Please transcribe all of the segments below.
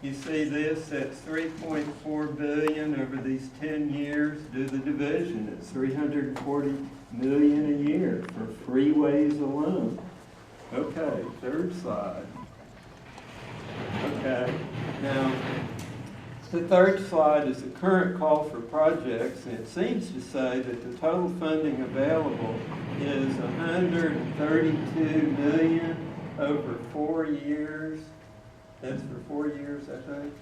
You see this, that's 3.4 billion over these 10 years. Do the division, it's 340 million a year for freeways alone. Okay, third slide. Okay, now the third slide is the current call for projects, and it seems to say that the total funding available is 132 million over 4 years. That's for 4 years, I think.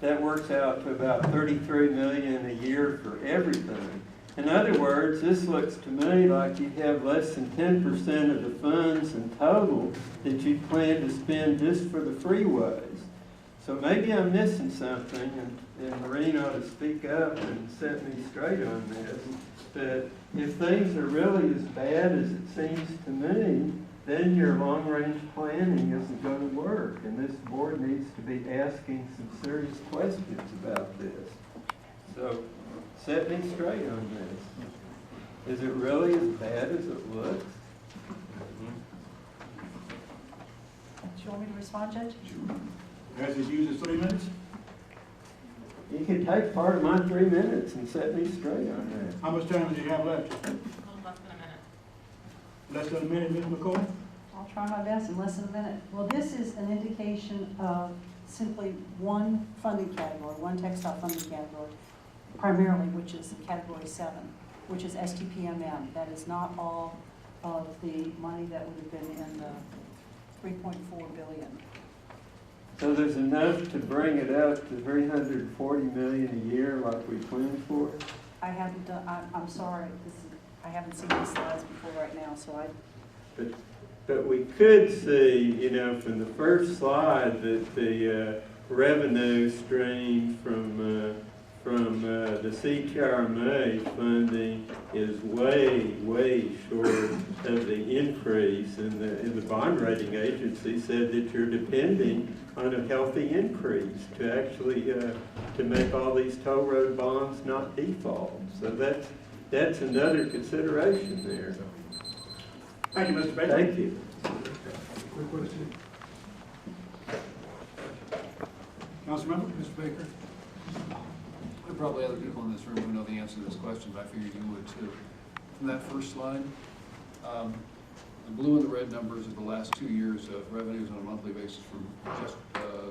That works out to about 33 million a year for everything. In other words, this looks to me like you have less than 10% of the funds in total that you plan to spend just for the freeways. So maybe I'm missing something, and Maureen ought to speak up and set me straight on this. But if things are really as bad as it seems to me, then your long-range planning isn't going to work. And this board needs to be asking some serious questions about this. So set me straight on this. Is it really as bad as it looks? Do you want me to respond, Judge? As it uses 3 minutes? You can take part of my 3 minutes and set me straight on that. How much time do you have left? Less than a minute. Less than a minute, Ms. McCoy? I'll try my best in less than a minute. Well, this is an indication of simply one funding category, one textile funding category, primarily, which is category 7, which is STPMM. That is not all of the money that would have been in the 3.4 billion. So there's enough to bring it up to 340 million a year like we planned for? I haven't done, I'm sorry, I haven't seen these slides before right now, so But we could see, you know, from the first slide that the revenue stream from the CCRMA funding is way short of the increase, and the bond rating agency said that you're depending on a healthy increase to actually to make all these toll road bonds not default. So that's another consideration there. Thank you, Mr. Baker. Thank you. Quick question. Councilmember? Mr. Baker, there are probably other people in this room who know the answer to this question, but I figured you would too. From that first slide, the blue and the red numbers are the last 2 years of revenues on a monthly basis from just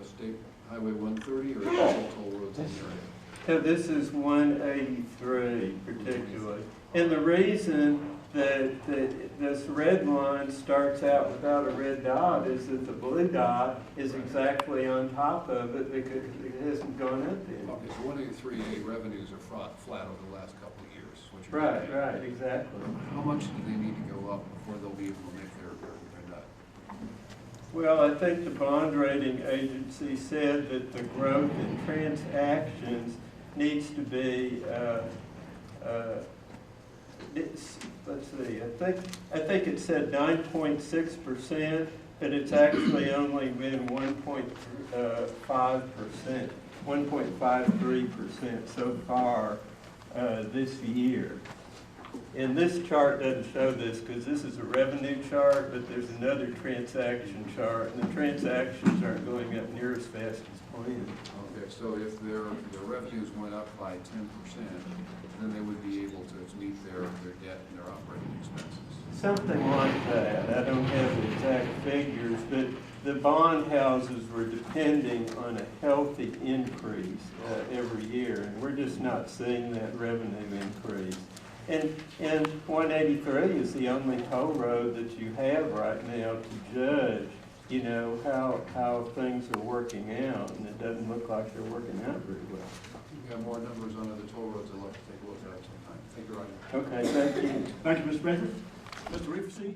State Highway 130 or all toll roads in the area? So this is 183 particularly. And the reason that this red line starts out without a red dot is that the blue dot is exactly on top of it because it hasn't gone up yet. Okay, so 183A revenues are flat over the last couple of years. What you're Right, saying. right, exactly. How much do they need to go up before they'll be able to make their nut? Well, I think the bond rating agency said that the growth in transactions needs to be, let's see, I think it said 9.6%, but it's actually only been 1.5%, 1.53% so far this year. And this chart doesn't show this because this is a revenue chart, but there's another transaction chart, and the transactions aren't going up near as fast as planned. Okay, so if their revenues went up by 10%, then they would be able to meet their debt and their operating expenses. Something like that. I don't have the exact figures, but the bond houses were depending on a healthy increase every year, and we're just not seeing that revenue increase. And 183 is the only toll road that you have right now to judge, you know, how things are working out, and it doesn't look like they're working out very well. We have more numbers on other toll roads I'd like to take a look at sometime. Thank you, Roger. Okay, thank you. Thank you, Mr. Baker. Mr. Reeves, proceed.